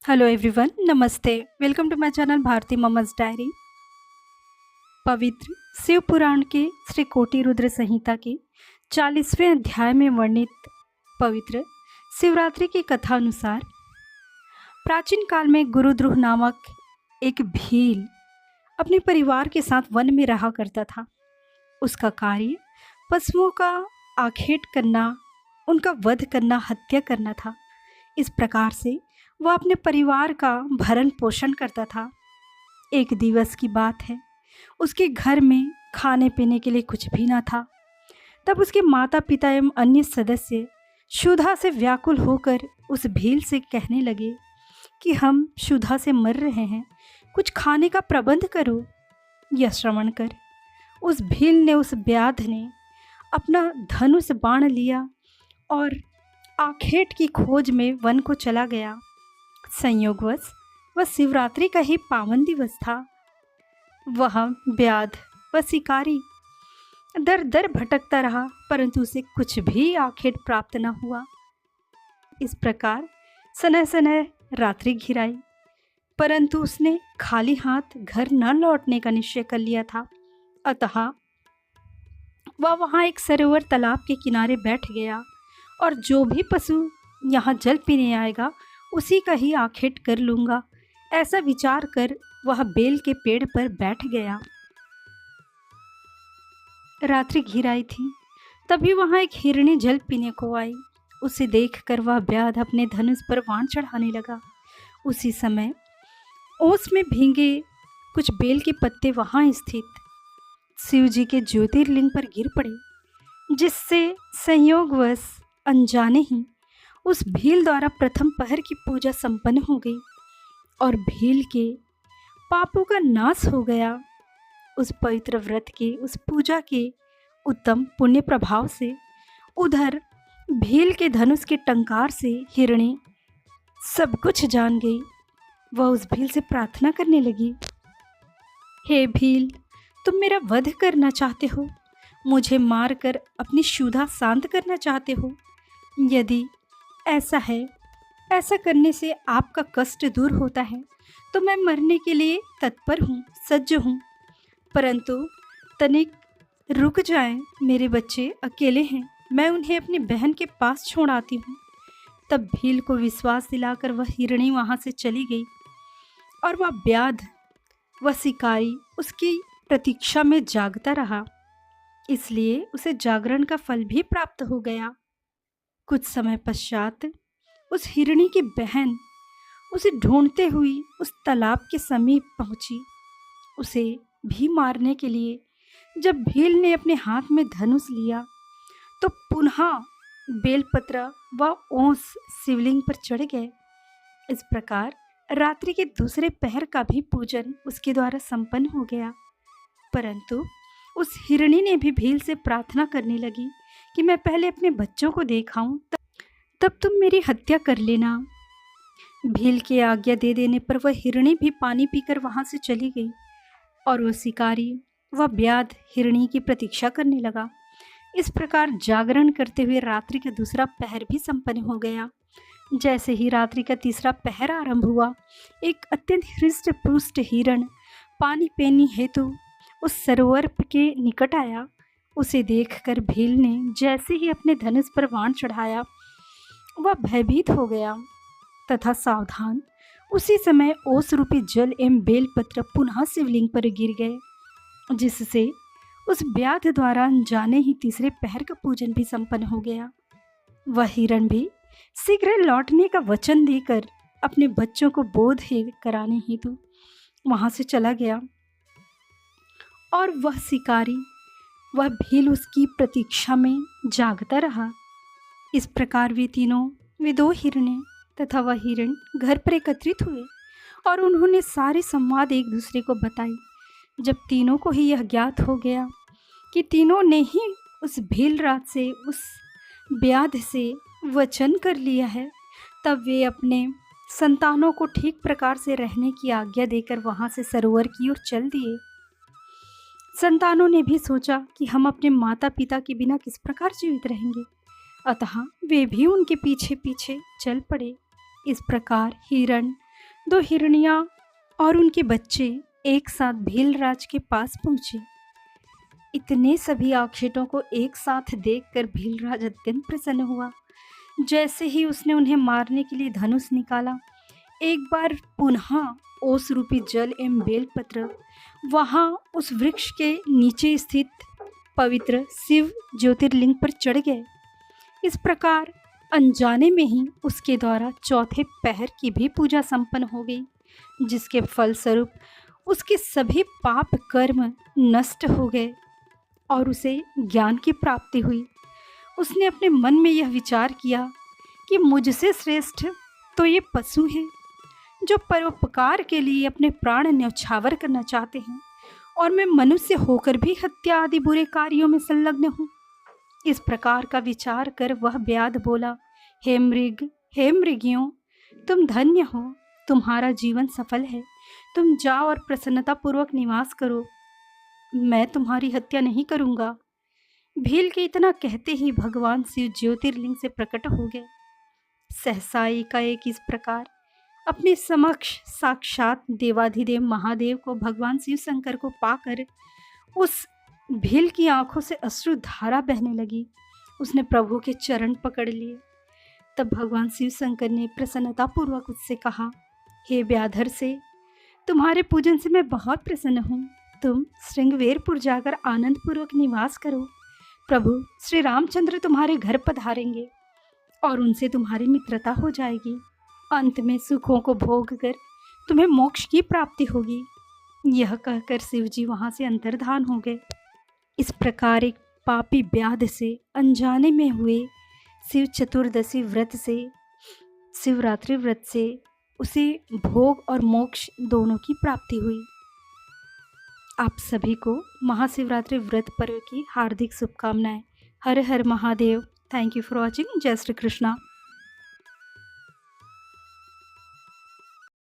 Hello everyone, नमस्ते। Welcome to my channel Bharti mamma's diary. पवित्र शिव पुराण के श्री कोटि रुद्र संहिता के 40वें अध्याय में वर्णित पवित्र शिवरात्रि की कथा अनुसार प्राचीन काल में गुरुद्रुह नामक एक भील अपने परिवार के साथ वन में रहा करता था। उसका कार्य पशुओं का आखेट करना, उनका वध करना, हत्या करना था। इस प्रकार से वह अपने परिवार का भरण पोषण करता था। एक दिवस की बात है, उसके घर में खाने पीने के लिए कुछ भी ना था। तब उसके माता पिता एवं अन्य सदस्य क्षुधा से व्याकुल होकर उस भील से कहने लगे कि हम क्षुधा से मर रहे हैं, कुछ खाने का प्रबंध करो। यह श्रवण कर उस भील ने, उस व्याध ने अपना धनुष बाण लिया और आखेट की खोज में वन को चला गया। संयोगवश वह शिवरात्रि का ही पावन दिवस था। वह व्याध व शिकारी दर दर भटकता रहा, परंतु उसे कुछ भी आखेट प्राप्त न हुआ। इस प्रकार सनह सनह रात्रि घिर आई, परंतु उसने खाली हाथ घर न लौटने का निश्चय कर लिया था। अतः वह वहाँ एक सरोवर तालाब के किनारे बैठ गया और जो भी पशु यहाँ जल पीने आएगा उसी का ही आखेट कर लूँगा, ऐसा विचार कर वह बेल के पेड़ पर बैठ गया। रात्रि घिर आई थी, तभी वहाँ एक हिरणी जल पीने को आई। उसे देखकर वह व्याध अपने धनुष पर बाण चढ़ाने लगा। उसी समय ओस में भीगे कुछ बेल के पत्ते वहाँ स्थित शिव जी के ज्योतिर्लिंग पर गिर पड़े, जिससे संयोगवश अनजाने ही उस भील द्वारा प्रथम पहर की पूजा संपन्न हो गई और भील के पापों का नाश हो गया। उस पवित्र व्रत के, उस पूजा के उत्तम पुण्य प्रभाव से उधर भील के धनुष के टंकार से हिरणी सब कुछ जान गई। वह उस भील से प्रार्थना करने लगी, हे भील, तुम मेरा वध करना चाहते हो, मुझे मारकर अपनी क्षुधा शांत करना चाहते हो। यदि ऐसा है, ऐसा करने से आपका कष्ट दूर होता है, तो मैं मरने के लिए तत्पर हूँ, सज्ज हूँ। परंतु तनिक रुक जाएं, मेरे बच्चे अकेले हैं, मैं उन्हें अपनी बहन के पास छोड़ आती हूँ। तब भील को विश्वास दिलाकर वह हिरणी वहाँ से चली गई और वह व्याध, वह शिकारी उसकी प्रतीक्षा में जागता रहा, इसलिए उसे जागरण का फल भी प्राप्त हो गया। कुछ समय पश्चात उस हिरणी की बहन उसे ढूंढते हुई उस तालाब के समीप पहुंची। उसे भी मारने के लिए जब भील ने अपने हाथ में धनुष लिया तो पुनः बेलपत्र व ओंस शिवलिंग पर चढ़ गए। इस प्रकार रात्रि के दूसरे पहर का भी पूजन उसके द्वारा संपन्न हो गया। परंतु उस हिरणी ने भी भील से प्रार्थना करने लगी कि मैं पहले अपने बच्चों को देखाऊं, तब तुम मेरी हत्या कर लेना। भील की आज्ञा दे देने पर वह हिरणी भी पानी पीकर वहां से चली गई और वह शिकारी, वह व्याध हिरणी की प्रतीक्षा करने लगा। इस प्रकार जागरण करते हुए रात्रि का दूसरा पहर भी संपन्न हो गया। जैसे ही रात्रि का तीसरा पहर आरंभ हुआ, एक अत्यंत हृष्ट पुष्ट हिरण पानी पीने हेतु उस सरोवर के निकट आया। उसे देखकर भील ने जैसे ही अपने धनुष पर बाण चढ़ाया, वह भयभीत हो गया तथा सावधान। उसी समय ओस रूपी जल एवं बेलपत्र पुनः शिवलिंग पर गिर गए, जिससे उस व्याध द्वारा जाने ही तीसरे पहर का पूजन भी संपन्न हो गया। वह हिरण भी शीघ्र लौटने का वचन देकर अपने बच्चों को बोध कराने हेतु वहां से चला गया और वह शिकारी, वह भील उसकी प्रतीक्षा में जागता रहा। इस प्रकार वे दो हिरणे तथा वह हिरण घर पर एकत्रित हुए और उन्होंने सारे संवाद एक दूसरे को बताई। जब तीनों को ही यह ज्ञात हो गया कि तीनों ने ही उस भील रात से, उस व्याध से वचन कर लिया है, तब वे अपने संतानों को ठीक प्रकार से रहने की आज्ञा देकर वहाँ से सरोवर की ओर चल दिए। संतानों ने भी सोचा कि हम अपने माता पिता के बिना किस प्रकार जीवित रहेंगे, अतः वे भी उनके पीछे पीछे चल पड़े। इस प्रकार हिरण दो हिरणियाँ और उनके बच्चे एक साथ भीलराज के पास पहुँचे। इतने सभी आक्षेपों को एक साथ देखकर भीलराज अत्यंत प्रसन्न हुआ। जैसे ही उसने उन्हें मारने के लिए धनुष निकाला, एक बार पुनः ओस रूपी जल एवं बेलपत्र वहाँ उस वृक्ष के नीचे स्थित पवित्र शिव ज्योतिर्लिंग पर चढ़ गए। इस प्रकार अनजाने में ही उसके द्वारा चौथे पहर की भी पूजा संपन्न हो गई, जिसके फलस्वरूप उसके सभी पाप कर्म नष्ट हो गए और उसे ज्ञान की प्राप्ति हुई। उसने अपने मन में यह विचार किया कि मुझसे श्रेष्ठ तो ये पशु हैं जो परोपकार के लिए अपने प्राण न्यौछावर करना चाहते हैं, और मैं मनुष्य होकर भी हत्या आदि बुरे कार्यों में संलग्न हूँ। इस प्रकार का विचार कर वह व्याध बोला, हे मृग, हे मृगियों, तुम धन्य हो, तुम्हारा जीवन सफल है। तुम जाओ और प्रसन्नतापूर्वक निवास करो, मैं तुम्हारी हत्या नहीं करूँगा। भील के इतना कहते ही भगवान शिव ज्योतिर्लिंग से प्रकट हो गए। सहसा एकाएक इस प्रकार अपने समक्ष साक्षात देवाधिदेव महादेव को भगवान शिव शंकर को पाकर उस भील की आंखों से अश्रु धारा बहने लगी। उसने प्रभु के चरण पकड़ लिए। तब भगवान शिव शंकर ने प्रसन्नतापूर्वक उससे कहा, हे व्याधर से, तुम्हारे पूजन से मैं बहुत प्रसन्न हूँ। तुम श्रृंगवेरपुर जाकर आनंद पूर्वक निवास करो। प्रभु श्री रामचंद्र तुम्हारे घर पधारेंगे और उनसे तुम्हारी मित्रता हो जाएगी। अंत में सुखों को भोग कर तुम्हें मोक्ष की प्राप्ति होगी। यह कहकर शिव जी वहाँ से अंतर्धान हो गए। इस प्रकार एक पापी व्याध से अनजाने में हुए शिव चतुर्दशी व्रत से, शिवरात्रि व्रत से उसे भोग और मोक्ष दोनों की प्राप्ति हुई। आप सभी को महाशिवरात्रि व्रत पर्व की हार्दिक शुभकामनाएं। हर हर Mahadev. Thank you for watching. जय श्री कृष्णा।